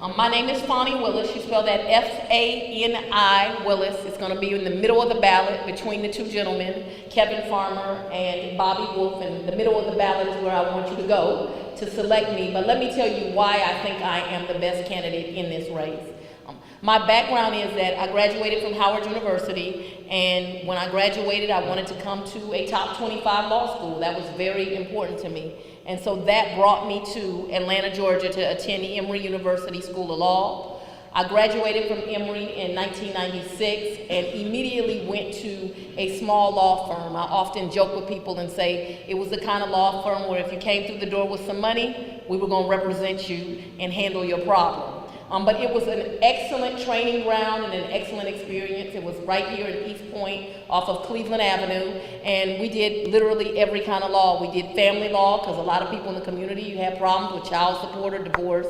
My name is Fani Willis. You spell that F-A-N-I Willis. It's going to be in the middle of the ballot between the two gentlemen, Kevin Farmer and Bobby Wolf, and the middle of the ballot is where I want you to go to select me. But let me tell you why I think I am the best candidate in this race. My background is that I graduated from Howard University, and when I graduated, I wanted to come to a top 25 law school. That was very important to me. And so that brought me to Atlanta, Georgia to attend Emory University School of Law. I graduated from Emory in 1996 and immediately went to a small law firm. I often joke with people and say it was the kind of law firm where if you came through the door with some money, we were going to represent you and handle your problem. But it was an excellent training ground and an excellent experience. It was right here in East Point off of Cleveland Avenue, and we did literally every kind of law. We did family law, because a lot of people in the community, you have problems with child support or divorce.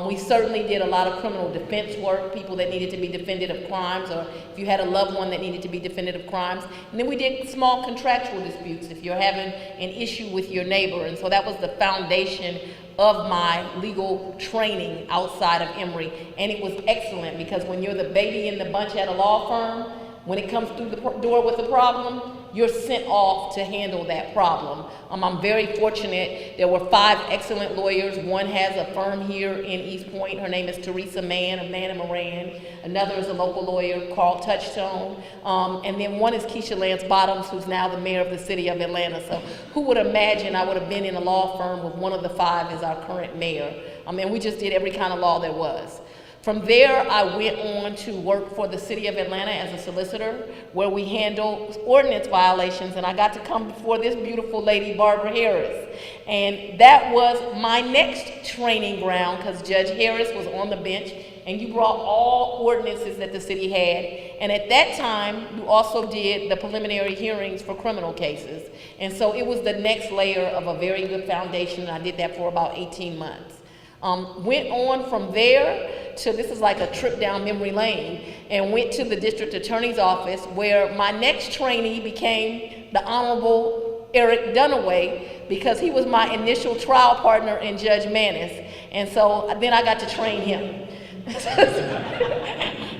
We certainly did a lot of criminal defense work, people that needed to be defended of crimes, or if you had a loved one that needed to be defended of crimes. And then we did small contractual disputes if you're having an issue with your neighbor. And so that was the foundation of my legal training outside of Emory. And it was excellent, because when you're the baby in the bunch at a law firm, when it comes through the door with a problem, you're sent off to handle that problem. I'm very fortunate. There were 5 excellent lawyers. One has a firm here in East Point. Her name is Teresa Mann of Mann and Moran. Another is a local lawyer called Touchstone. And then one is Keisha Lance Bottoms, who's now the mayor of the city of Atlanta. So who would imagine I would have been in a law firm with one of the 5 as our current mayor? And we just did every kind of law there was. From there, I went on to work for the city of Atlanta as a solicitor, where we handle ordinance violations, and I got to come before this beautiful lady, Barbara Harris. And that was my next training ground, because Judge Harris was on the bench, and you brought all ordinances that the city had. And at that time, you also did the preliminary hearings for criminal cases. And so it was the next layer of a very good foundation, and I did that for about 18 months. Went on from there to, this is like a trip down memory lane, and went to the district attorney's office, where my next trainee became the Honorable Eric Dunaway, because he was my initial trial partner in Judge Manis. And so then I got to train him.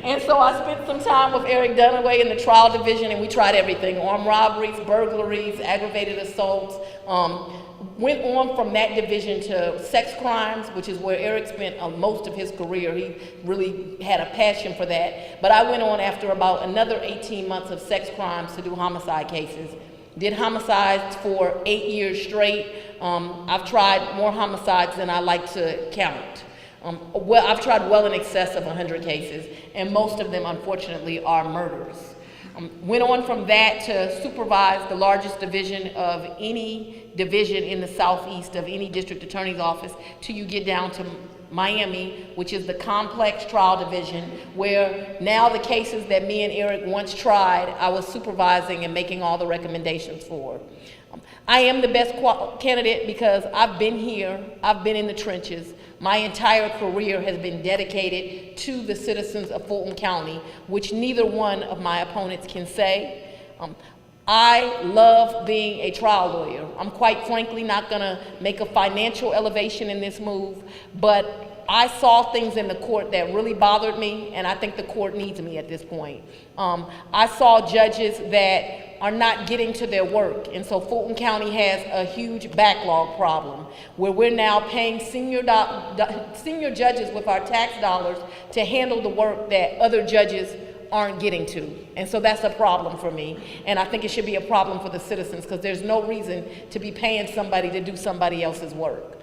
And so I spent some time with Eric Dunaway in the trial division, and we tried everything: armed robberies, burglaries, aggravated assaults. Went on from that division to sex crimes, which is where Eric spent most of his career. He really had a passion for that. But I went on after about another 18 months of sex crimes to do homicide cases. Did homicides for 8 years straight. I've tried more homicides than I like to count. I've tried well in excess of 100 cases, and most of them, unfortunately, are murders. Went on from that to supervise the largest division of any division in the southeast of any district attorney's office, till you get down to Miami, which is the complex trial division, where now the cases that me and Eric once tried, I was supervising and making all the recommendations for. I am the best candidate because I've been here, I've been in the trenches. My entire career has been dedicated to the citizens of Fulton County, which neither one of my opponents can say. I love being a trial lawyer. I'm quite frankly not gonna make a financial elevation in this move, but I saw things in the court that really bothered me, and I think the court needs me at this point. I saw judges that are not getting to their work, and so Fulton County has a huge backlog problem, where we're now paying senior judges with our tax dollars to handle the work that other judges aren't getting to. And so that's a problem for me, and I think it should be a problem for the citizens, because there's no reason to be paying somebody to do somebody else's work.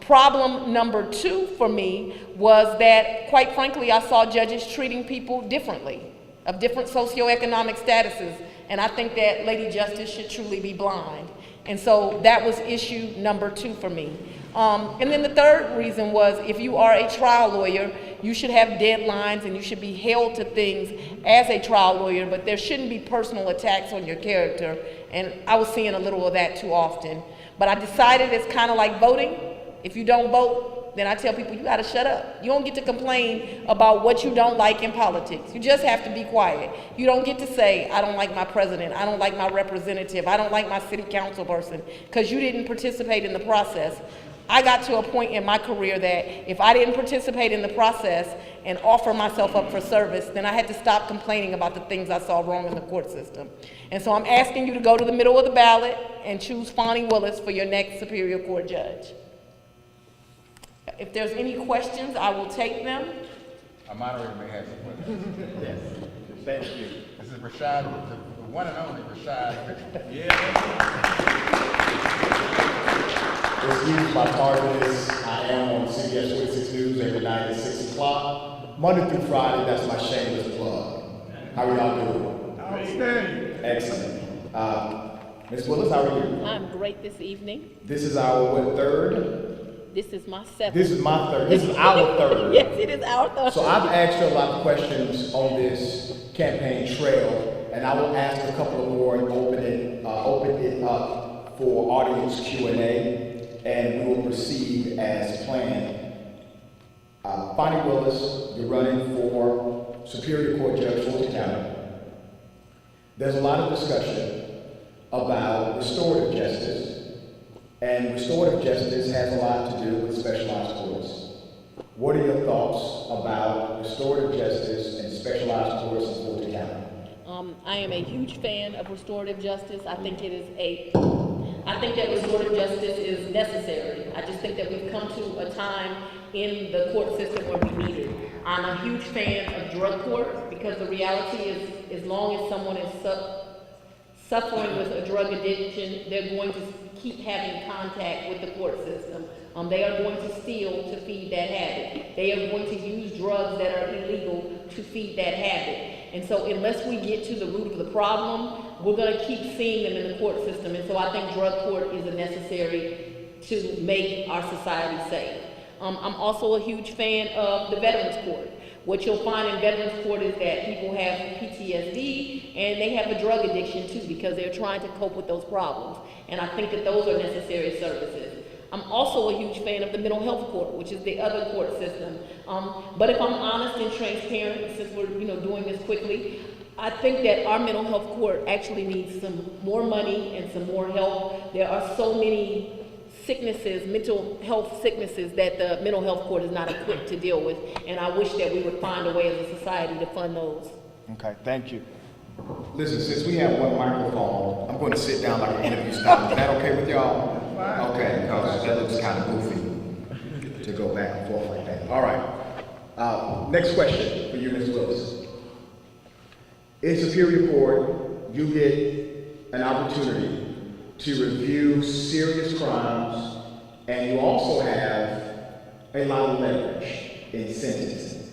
Problem number 2 for me was that, quite frankly, I saw judges treating people differently, of different socioeconomic statuses, and I think that Lady Justice should truly be blind. And so that was issue number 2 for me. And then the third reason was, if you are a trial lawyer, you should have deadlines and you should be held to things as a trial lawyer, but there shouldn't be personal attacks on your character. And I was seeing a little of that too often. But I decided it's kind of like voting. If you don't vote, then I tell people, you gotta shut up. You don't get to complain about what you don't like in politics. You just have to be quiet. You don't get to say, I don't like my president, I don't like my representative, I don't like my city council person, because you didn't participate in the process. I got to a point in my career that if I didn't participate in the process and offer myself up for service, then I had to stop complaining about the things I saw wrong in the court system. And so I'm asking you to go to the middle of the ballot and choose Fani Willis for your next Superior Court judge. If there's any questions, I will take them. Our moderator may have some questions. Yes. Thank you. This is Rashad, the one and only Rashad. Excuse my tardiness. I am on CBS 46 News every night at 6 o'clock. Monday through Friday, that's my shameless plug. How are y'all doing? Outstanding. Excellent. Ms. Willis, how are you? I'm great this evening. This is our third? This is my seventh. This is my third. This is our third. Yes, it is our third. So I've asked you a lot of questions on this campaign trail, and I will ask a couple of more and open it up for audience Q&A, and we will proceed as planned. Fani Willis, you're running for Superior Court Judge, Fulton County. There's a lot of discussion about restorative justice, and restorative justice has a lot to do with specialized courts. What are your thoughts about restorative justice and specialized courts in Fulton County? I am a huge fan of restorative justice. I think that restorative justice is necessary. I just think that we've come to a time in the court system where we need it. I'm a huge fan of drug court because the reality is, as long as someone is suffering with a drug addiction, they're going to keep having contact with the court system. They are going to steal to feed that habit. They are going to use drugs that are illegal to feed that habit. And so unless we get to the root of the problem, we're going to keep seeing them in the court system. And so I think drug court is necessary to make our society safe. I'm also a huge fan of the Veterans Court. What you'll find in Veterans Court is that people have PTSD and they have a drug addiction too because they're trying to cope with those problems. And I think that those are necessary services. I'm also a huge fan of the mental health court, which is the other court system. But if I'm honest and transparent, since we're doing this quickly, I think that our mental health court actually needs some more money and some more help. There are so many sicknesses, mental health sicknesses, that the mental health court is not equipped to deal with. And I wish that we would find a way as a society to fund those. Okay, thank you. Listen, since we have one microphone, I'm going to sit down like an interview style. Is that okay with y'all? Okay, because that looks kind of goofy to go back and forth like that. All right. Next question for you, Ms. Willis. In Superior Court, you get an opportunity to review serious crimes, and you also have a lot of leverage in sentencing.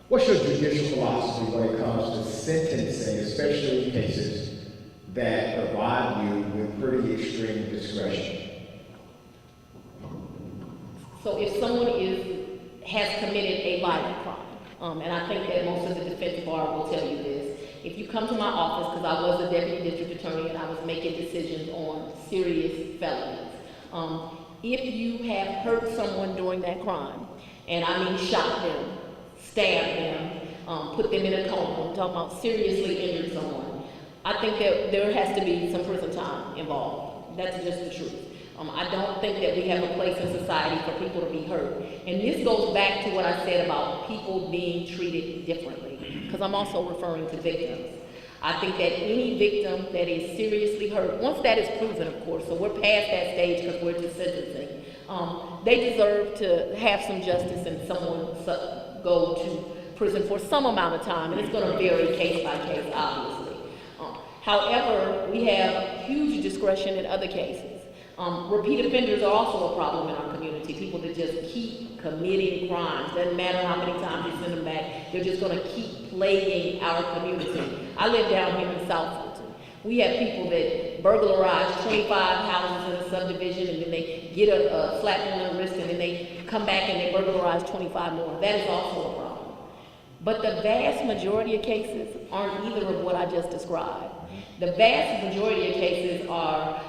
What's your judicial philosophy when it comes to sentencing, especially in cases that provide you with pretty extreme discretion? So if someone has committed a violent crime, and I think that most of the defense bar will tell you this, if you come to my office, because I was a deputy district attorney and I was making decisions on serious felonies, if you have hurt someone during that crime, and I mean shot them, stabbed them, put them in a coma, I'm talking about seriously injured someone, I think that there has to be some prison time involved. That's just the truth. I don't think that we have a place in society for people to be hurt. And this goes back to what I said about people being treated differently, because I'm also referring to victims. I think that any victim that is seriously hurt, once that is proven, of course, so we're past that stage because we're just sentencing, they deserve to have some justice and someone go to prison for some amount of time, and it's going to vary case by case, obviously. However, we have huge discretion in other cases. Repeat offenders are also a problem in our community. People that just keep committing crimes. Doesn't matter how many times you send them back, they're just going to keep plaguing our community. I live down here in South Fulton. We have people that burglarize 25 houses in a subdivision, and then they get a slap on the wrist, and then they come back and they burglarize 25 more. That is also a problem. But the vast majority of cases aren't either of what I just described. The vast majority of cases are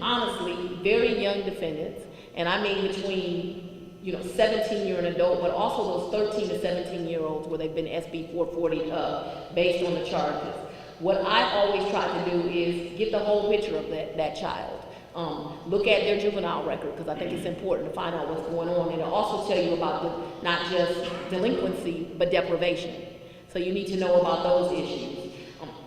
honestly very young defendants, and I mean between 17 you're an adult, but also those 13 to 17-year-olds where they've been SB 440 based on the charges. What I always try to do is get the whole picture of that child. Look at their juvenile record, because I think it's important to find out what's going on, and it'll also tell you about not just delinquency, but deprivation. So you need to know about those issues.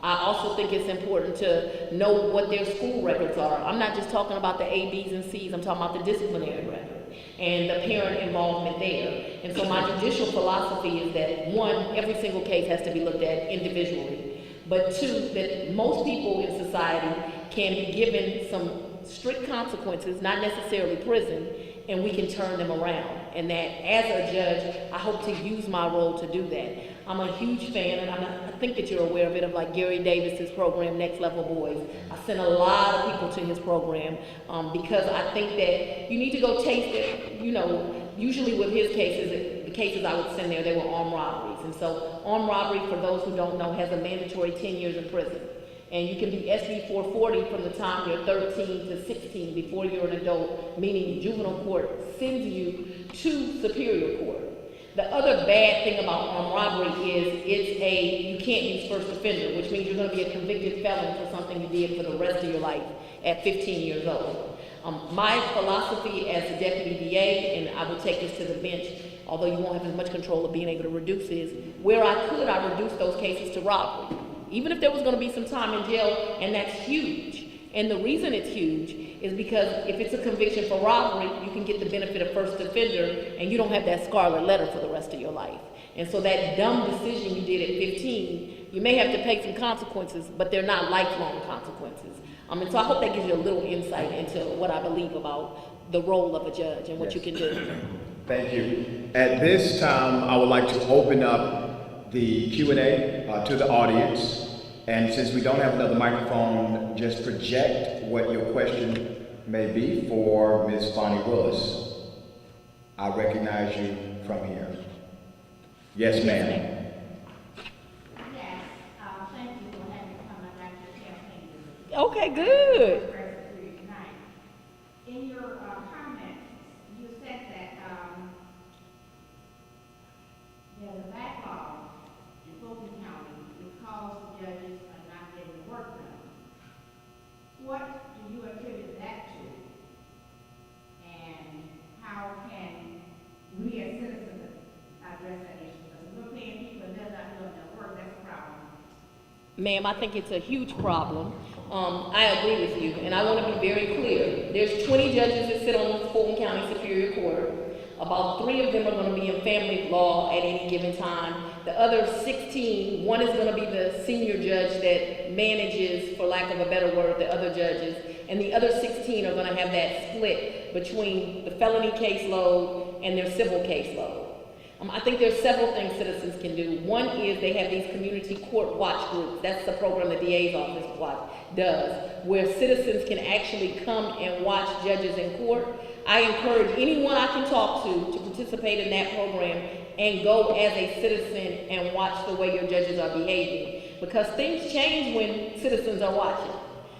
I also think it's important to know what their school records are. I'm not just talking about the A, B's, and C's, I'm talking about the disciplinary record and the parent involvement there. And so my judicial philosophy is that, one, every single case has to be looked at individually, but two, that most people in society can be given some strict consequences, not necessarily prison, and we can turn them around. And that as a judge, I hope to use my role to do that. I'm a huge fan, and I think that you're aware of it, of like Gary Davis's program, Next Level Boys. I send a lot of people to his program because I think that you need to go taste it. Usually with his cases, the cases I would send there, they were armed robberies. And so armed robbery, for those who don't know, has a mandatory 10 years in prison. And you can be SB 440 from the time you're 13 to 16 before you're an adult, meaning juvenile court sends you to superior court. The other bad thing about armed robbery is you can't use first offender, which means you're going to be a convicted felon for something you did for the rest of your life at 15 years old. My philosophy as a deputy DA, and I will take this to the bench, although you won't have as much control of being able to reduce, is where I could, I reduce those cases to robbery. Even if there was going to be some time in jail, and that's huge. And the reason it's huge is because if it's a conviction for robbery, you can get the benefit of first offender, and you don't have that scarlet letter for the rest of your life. And so that dumb decision you did at 15, you may have to pay some consequences, but they're not lifelong consequences. And so I hope that gives you a little insight into what I believe about the role of a judge and what you can do. Thank you. At this time, I would like to open up the Q&A to the audience. And since we don't have another microphone, just project what your question may be for Ms. Fani Willis. I recognize you from here. Yes, ma'am. Yes, thank you for having me come. I'd like to share things. Okay, good. In your comments, you said that there's a backlog in Fulton County because the judges are not getting the work done. What do you attribute that to? And how can we as citizens address that issue? Because if we're paying people that does not doing their work, that's a problem. Ma'am, I think it's a huge problem. I agree with you, and I want to be very clear. There's 20 judges that sit on the Fulton County Superior Court. About 3 of them are going to be in family law at any given time. The other 16, one is going to be the senior judge that manages, for lack of a better word, the other judges, and the other 16 are going to have that split between the felony caseload and their civil caseload. I think there's several things citizens can do. One is they have these community court watch groups. That's the program the DA's office does, where citizens can actually come and watch judges in court. I encourage anyone I can talk to participate in that program and go as a citizen and watch the way your judges are behaving, because things change when citizens are watching.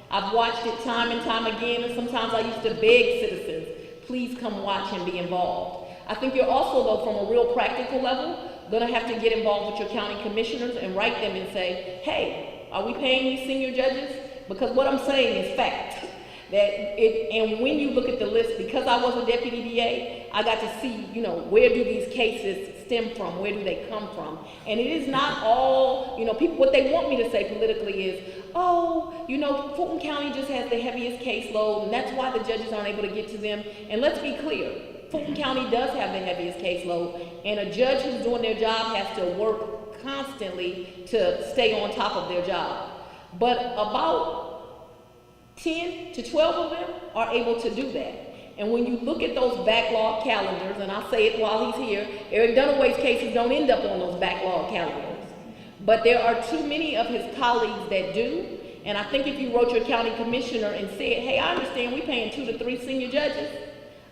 I've watched it time and time again, and sometimes I used to beg citizens, please come watch and be involved. I think you're also, though, from a real practical level, going to have to get involved with your county commissioners and write them and say, hey, are we paying these senior judges? Because what I'm saying is fact. And when you look at the list, because I was a deputy DA, I got to see, where do these cases stem from? Where do they come from? And it is not all, people, what they want me to say politically is, Fulton County just has the heaviest caseload, and that's why the judges aren't able to get to them. And let's be clear, Fulton County does have the heaviest caseload, and a judge who's doing their job has to work constantly to stay on top of their job. But about 10 to 12 of them are able to do that. And when you look at those backlog calendars, and I'll say it while he's here, Eric Dunaway's cases don't end up on those backlog calendars. But there are too many of his colleagues that do. And I think if you wrote your county commissioner and said, hey, I understand we're paying 2 to 3 senior judges,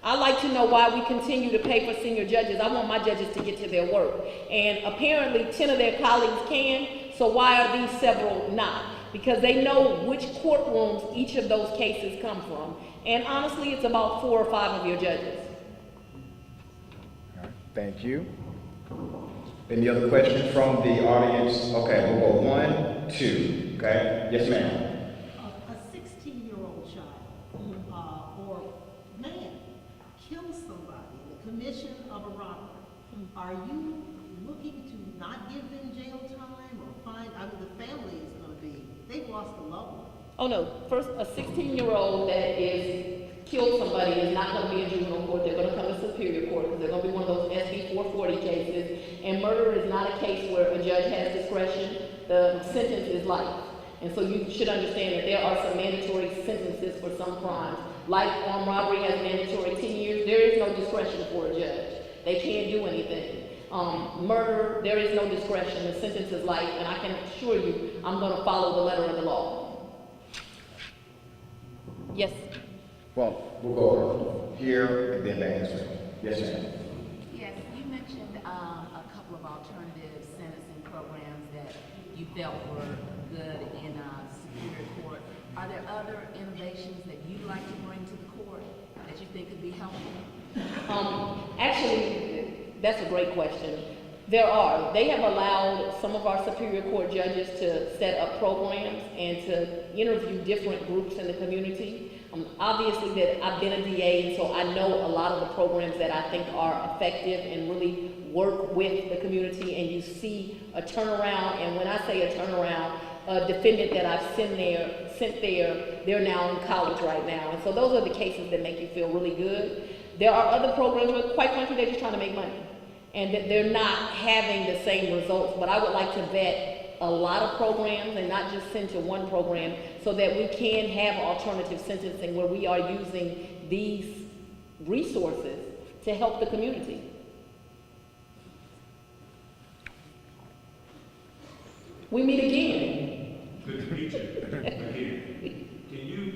I'd like to know why we continue to pay for senior judges. I want my judges to get to their work. And apparently 10 of their colleagues can, so why are these several not? Because they know which courtrooms each of those cases come from. And honestly, it's about 4 or 5 of your judges. Thank you. Any other questions from the audience? Okay, we'll go 1, 2, okay? Yes, ma'am. A 16-year-old child or man kills somebody in the commission of a robbery, are you looking to not give them jail time or fine? I mean, the family is going to be, they've lost a loved one. Oh no, first, a 16-year-old that is killed somebody is not gonna be in juvenile court, they're gonna come to superior court, because they're gonna be one of those SB 440 cases, and murder is not a case where a judge has discretion, the sentence is life. And so you should understand that there are some mandatory sentences for some crimes. Like armed robbery has mandatory 10 years, there is no discretion for a judge. They can't do anything. Murder, there is no discretion, the sentence is life, and I can assure you, I'm gonna follow the letter of the law. Yes. Well, we'll go here and then back this way. Yes, ma'am. Yes, you mentioned a couple of alternative sentencing programs that you felt were good in Superior Court. Are there other innovations that you'd like to bring to the court that you think could be helpful? Actually, that's a great question. There are. They have allowed some of our Superior Court judges to set up programs and to interview different groups in the community. Obviously, that I've been a DA, and so I know a lot of the programs that I think are effective and really work with the community, and you see a turnaround. And when I say a turnaround, a defendant that I've sent there, they're now in college right now. And so those are the cases that make you feel really good. There are other programs, but quite frankly, they're just trying to make money. And that they're not having the same results, but I would like to vet a lot of programs and not just send to one program so that we can have alternative sentencing where we are using these resources to help the community. We meet again. Good to meet you again. Can you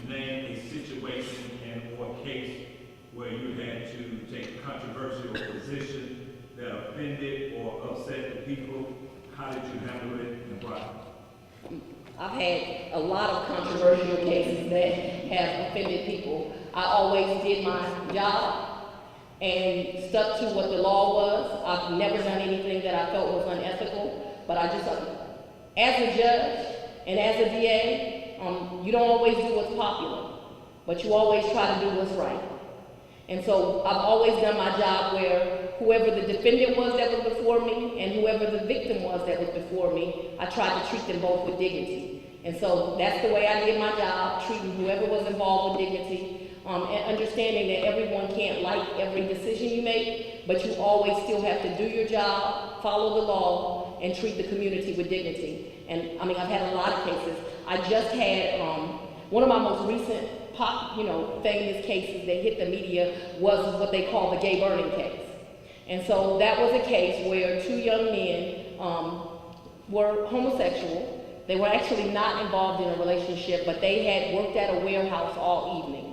name a situation and or case where you had to take a controversial position that offended or upset the people? How did you handle it and why? I've had a lot of controversial cases that have offended people. I always did my job and stuck to what the law was. I've never done anything that I felt was unethical, but I just, as a judge and as a DA, you don't always do what's popular, but you always try to do what's right. And so I've always done my job where whoever the defendant was that was before me and whoever the victim was that was before me, I tried to treat them both with dignity. And so that's the way I did my job, treating whoever was involved with dignity, and understanding that everyone can't like every decision you make, but you always still have to do your job, follow the law, and treat the community with dignity. And I mean, I've had a lot of cases. I just had one of my most recent famous cases that hit the media was what they call the gay burning case. And so that was a case where two young men were homosexual. They were actually not involved in a relationship, but they had worked at a warehouse all evening.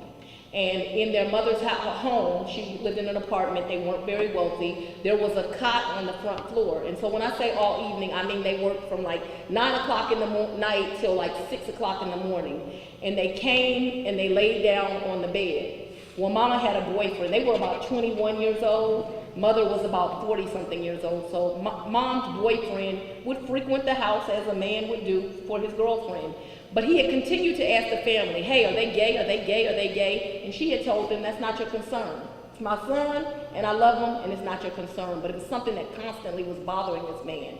And in their mother's home, she lived in an apartment, they weren't very wealthy, there was a cot on the front floor. And so when I say all evening, I mean they worked from like 9 o'clock in the night till like 6 o'clock in the morning. And they came and they laid down on the bed. Well, mama had a boyfriend. They were about 21 years old. Mother was about 40-something years old. So mom's boyfriend would frequent the house as a man would do for his girlfriend. But he had continued to ask the family, hey, are they gay? Are they gay? Are they gay? And she had told them, that's not your concern. It's my son, and I love him, and it's not your concern. But it was something that constantly was bothering this man.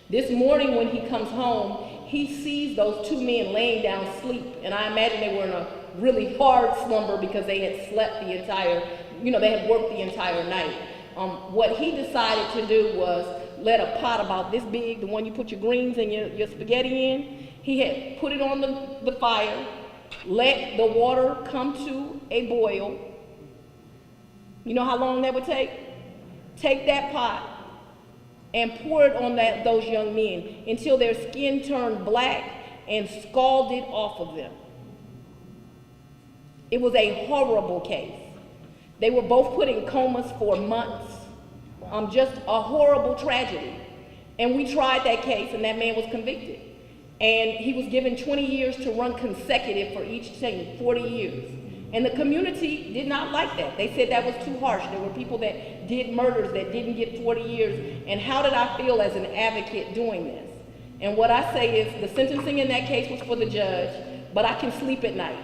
This morning when he comes home, he sees those two men laying down asleep. And I imagine they were in a really hard slumber because they had slept the entire, they had worked the entire night. What he decided to do was let a pot about this big, the one you put your greens and your spaghetti in, he had put it on the fire, let the water come to a boil. You know how long that would take? Take that pot and pour it on those young men until their skin turned black and scalded off of them. It was a horrible case. They were both put in comas for months. Just a horrible tragedy. And we tried that case and that man was convicted. And he was given 20 years to run consecutive for each thing, 40 years. And the community did not like that. They said that was too harsh. There were people that did murders that didn't get 40 years. And how did I feel as an advocate doing this? And what I say is the sentencing in that case was for the judge, but I can sleep at night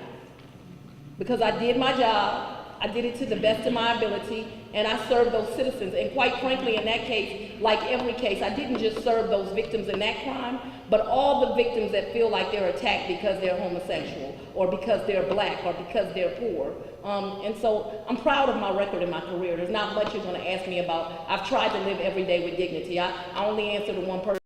because I did my job. I did it to the best of my ability, and I served those citizens. And quite frankly, in that case, like every case, I didn't just serve those victims in that crime, but all the victims that feel like they're attacked because they're homosexual, or because they're black, or because they're poor. And so I'm proud of my record in my career. There's not much you're gonna ask me about. I've tried to live every day with dignity. I only answer to one person.